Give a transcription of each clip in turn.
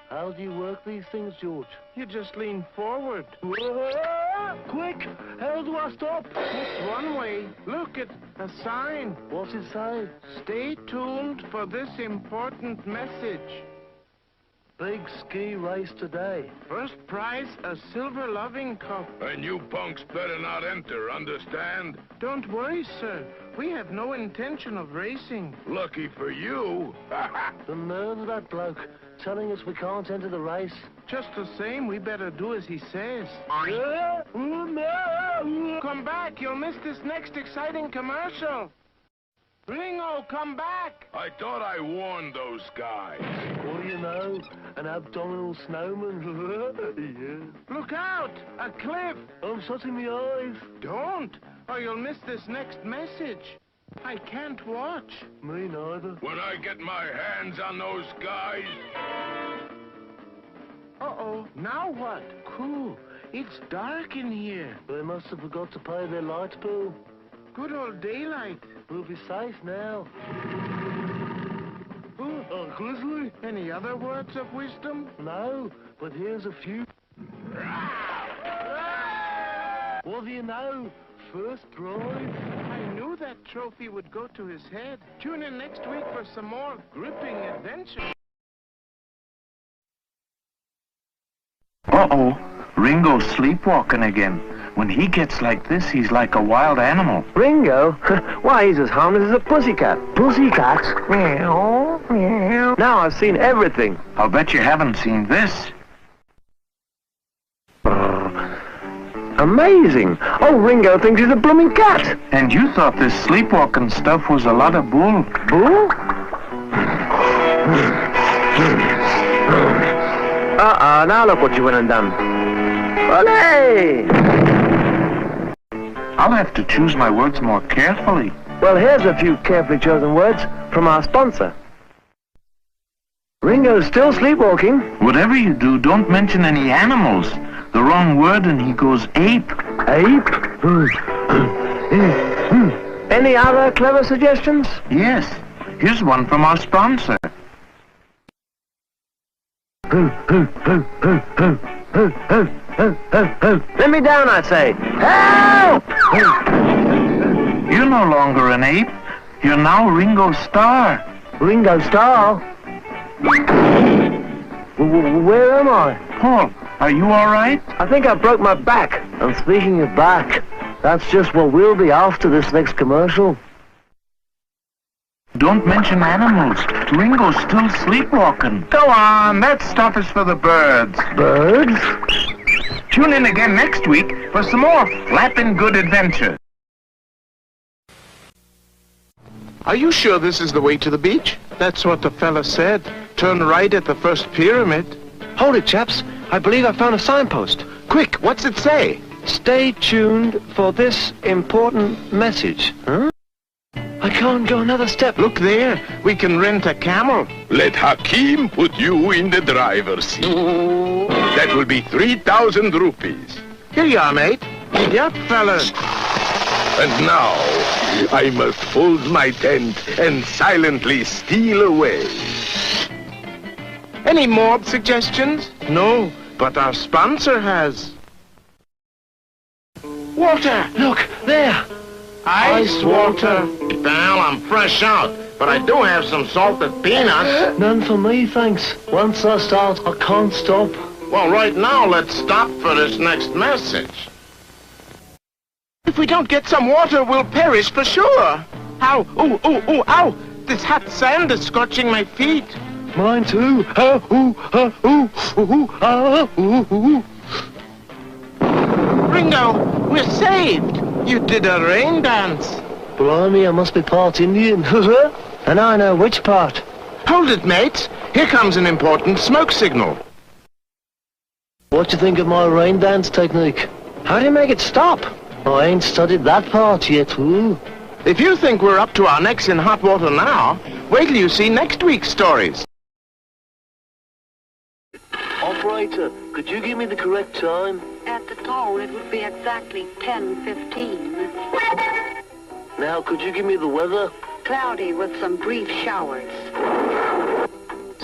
How do you work these things, George? You just lean forward. Quick! How do I stop? It's one way. Look at a sign. What's it say? Stay tuned for this important message. Big ski race today. First prize, a silver loving cup. And you punks better not enter, understand? Don't worry, sir. We have no intention of racing. Lucky for you. The nerve of that bloke, telling us we can't enter the race. Just the same, we better do as he says. No! Come back, you'll miss this next exciting commercial. Ringo, come back! I thought I warned those guys. What do you know? An abdominal snowman. Yeah. Look out! A cliff! I'm shutting my eyes. Don't, or you'll miss this next message. I can't watch. Me neither. When I get my hands on those guys... Uh-oh, now what? Cool, it's dark in here. They must have forgot to pay their light bill. Good old daylight. We'll be safe now. Oh, grizzly? Any other words of wisdom? No, but here's a few. What do you know? First prize. I knew that trophy would go to his head. Tune in next week for some more gripping adventures. Uh-oh, Ringo's sleepwalking again. When he gets like this, he's like a wild animal. Ringo? Why, he's as harmless as a pussycat. Pussycat? Meow, meow. Now I've seen everything. I'll bet you haven't seen this. Amazing. Oh, Ringo thinks he's a blooming cat. And you thought this sleepwalking stuff was a lot of bull. Bull? Now look what you went and done. Olé! I'll have to choose my words more carefully. Well, here's a few carefully chosen words from our sponsor. Ringo's still sleepwalking. Whatever you do, don't mention any animals. The wrong word and he goes ape. Ape? Any other clever suggestions? Yes. Here's one from our sponsor. Let me down, I say. Help! You're no longer an ape. You're now Ringo Starr. Ringo Starr? Where am I? Paul, are you all right? I think I broke my back. And speaking of back, that's just what we'll be after this next commercial. Don't mention animals. Ringo's still sleepwalking. Go on, that stuff is for the birds. Birds? Tune in again next week for some more flapping good adventures. Are you sure this is the way to the beach? That's what the fella said. Turn right at the first pyramid. Hold it, chaps. I believe I found a signpost. Quick, what's it say? Stay tuned for this important message. Huh? I can't go another step. Look there. We can rent a camel. Let Hakim put you in the driver's seat. That will be 3,000 rupees. Here you are, mate. Giddy up, fellas. And now, I must fold my tent and silently steal away. Any more suggestions? No, but our sponsor has. Water! Look, there. Ice water. Well, I'm fresh out, but I do have some salted peanuts. None for me, thanks. Once I start, I can't stop. Well, right now, let's stop for this next message. If we don't get some water, we'll perish for sure. Ow, ooh, ooh, ooh, ow! This hot sand is scorching my feet. Mine too. Ringo, we're saved. You did a rain dance. Blimey, I must be part Indian. And I know which part. Hold it, mates. Here comes an important smoke signal. What do you think of my rain dance technique? How do you make it stop? I ain't studied that part yet. Ooh. If you think we're up to our necks in hot water now, wait till you see next week's stories. Operator, could you give me the correct time? At the tone, it would be exactly 10:15. Now, could you give me the weather? Cloudy with some brief showers.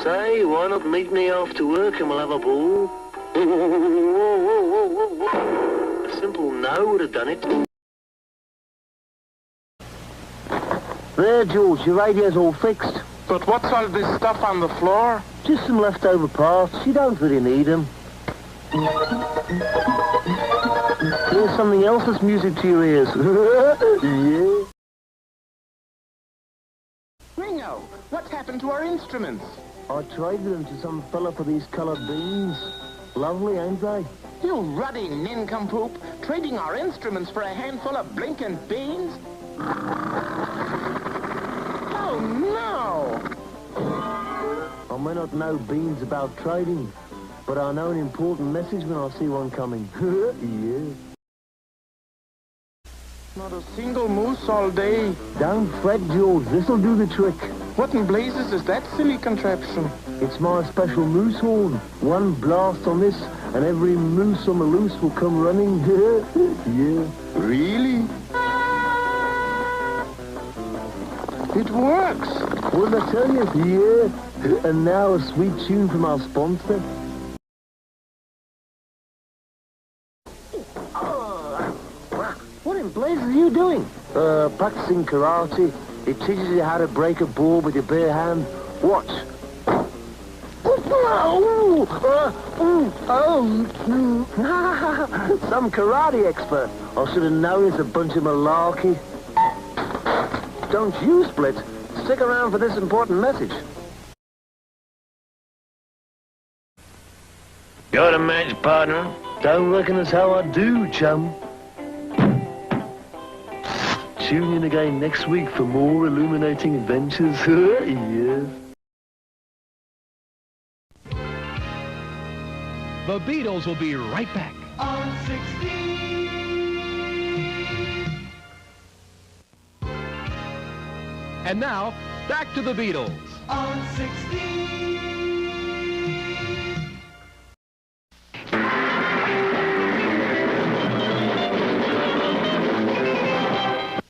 Say, why not meet me after work and we'll have a ball? A simple no would have done it. There, George, your radio's all fixed. But what's all this stuff on the floor? Just some leftover parts. You don't really need them. Here's something else that's music to your ears. Yeah. Ringo, what's happened to our instruments? I traded them to some fella for these coloured beans. Lovely, ain't they? You ruddy nincompoop, trading our instruments for a handful of blinking beans? Oh, no! I may not know beans about trading, but I know an important message when I see one coming. Yeah. Not a single moose all day. Don't fret, George. This'll do the trick. What in blazes is that silly contraption? It's my special moose horn. One blast on this, and every moose on the loose will come running. Yeah. Really? It works. What did I tell you? Yeah. And now a sweet tune from our sponsor. What in blazes are you doing? Practicing karate. It teaches you how to break a ball with your bare hand. Watch. Some karate expert. I should have known it's a bunch of malarkey. Don't you split. Stick around for this important message. Got a match, partner? Don't reckon that's how I do, chum. Tune in again next week for more illuminating adventures. Yeah. The Beatles will be right back. On 16. And now, back to the Beatles. On 16.